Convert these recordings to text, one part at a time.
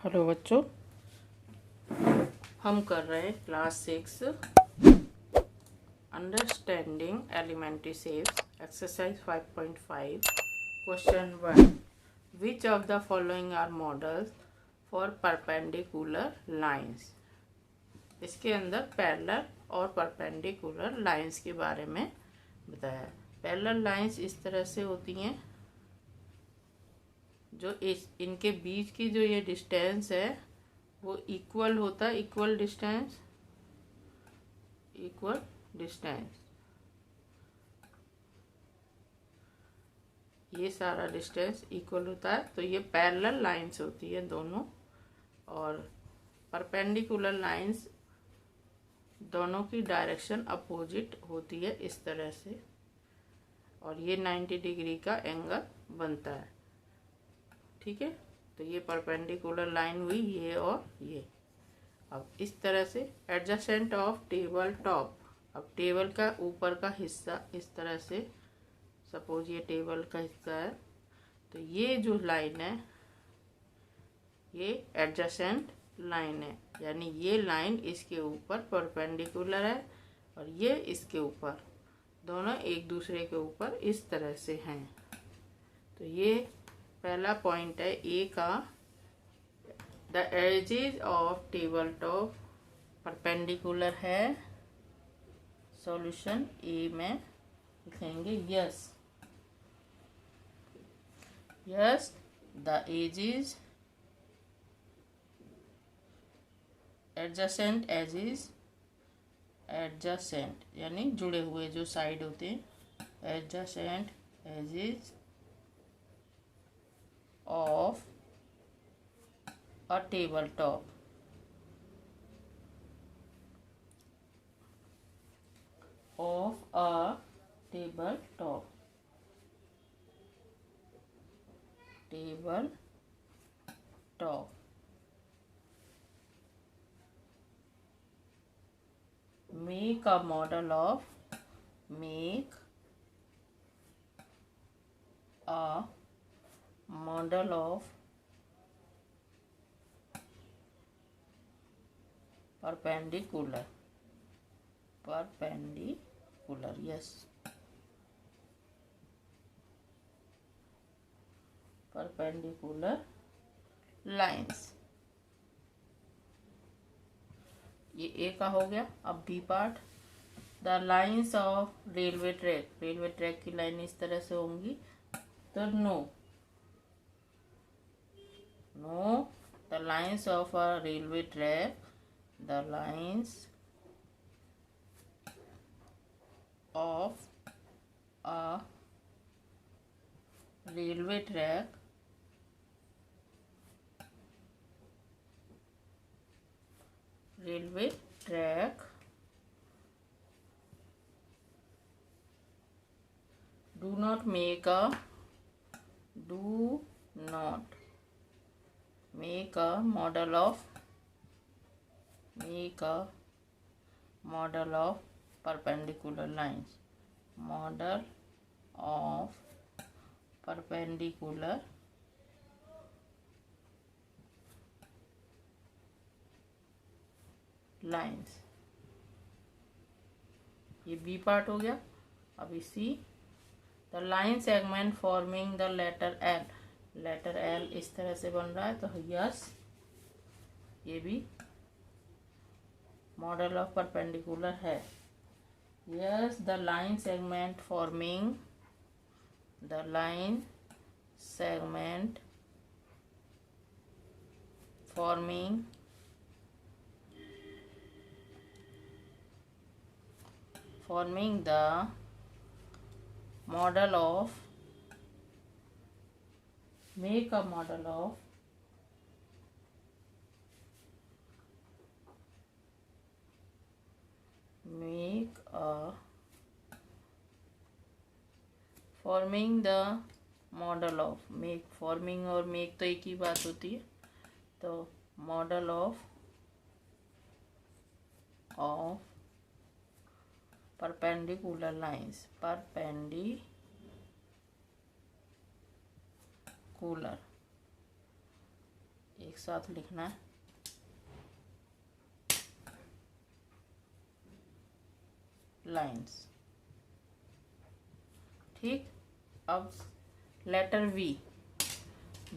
Hello बच्चों, हम कर रहे हैं class 6 understanding elementary shapes exercise 5.5 question 1। Which of the following are models for perpendicular lines. इसके अंदर पैरेलल और परपेंडिकुलर लाइंस के बारे में बताया। पैरेलल लाइंस इस तरह से होती हैं, जो इनके बीच की जो ये डिस्टेंस है वो इक्वल होता है, इक्वल डिस्टेंस ये सारा डिस्टेंस इक्वल होता है, तो ये पैरेलल लाइंस होती है दोनों। और परपेंडिकुलर लाइंस दोनों की डायरेक्शन अपोजिट होती है इस तरह से, और ये 90 डिग्री का एंगल बनता है। ठीक है, तो ये परपेंडिकुलर लाइन हुई, ये और ये। अब इस तरह से एडजेसेंट ऑफ टेबल टॉप, अब टेबल का ऊपर का हिस्सा इस तरह से, सपोज ये टेबल का हिस्सा है, तो ये जो लाइन है ये एडजेसेंट लाइन है, यानी ये लाइन इसके ऊपर परपेंडिकुलर है और ये इसके ऊपर, दोनों एक दूसरे के ऊपर इस तरह से हैं। तो ये पहला पॉइंट है ए का। The edges of table top perpendicular है। सॉल्यूशन ए में लिखेंगे yes, yes the edges adjacent edges, adjacent यानी जुड़े हुए जो साइड होते हैं, adjacent edges of a tabletop of a tabletop make a model of perpendicular, yes, perpendicular lines। ये ए का हो गया। अब B part, the lines of railway track, railway track की लाइन इस तरह से होंगी, तो no the lines of a railway track, the lines of a railway track do not make a model of perpendicular lines, model of perpendicular lines। ये B part हो गया। अब इसी the line segment forming the letter L, letter L इस तरह से बन रहा है, तो यस ये भी मॉडल ऑफ परपेंडिकुलर है। Yes the line segment forming the model of, make a model of forming the model of, make, forming और मेक तो एक ही बात होती है, तो मॉडल ऑफ परपेंडिकुलर लाइंस, एक साथ लिखना है। लाइंस, ठीक। अब letter V,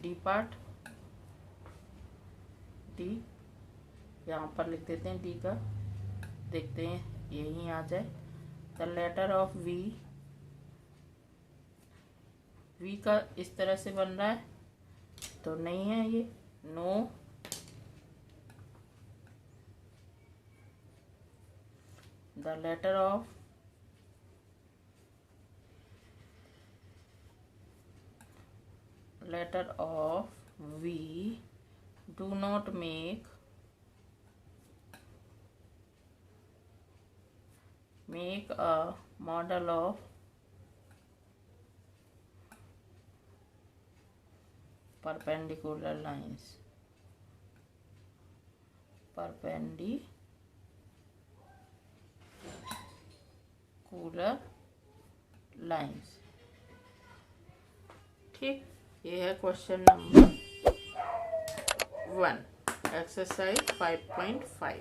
D part, D यहाँ पर लिख देते हैं, डी का देखते हैं यहीं आ जाए। The letter of V, V का इस तरह से बन रहा है तो नहीं है ये, no. The letter of V do not make a model of perpendicular lines, ठीक। ये है क्वेश्चन नंबर 1, एक्सरसाइज 5.5।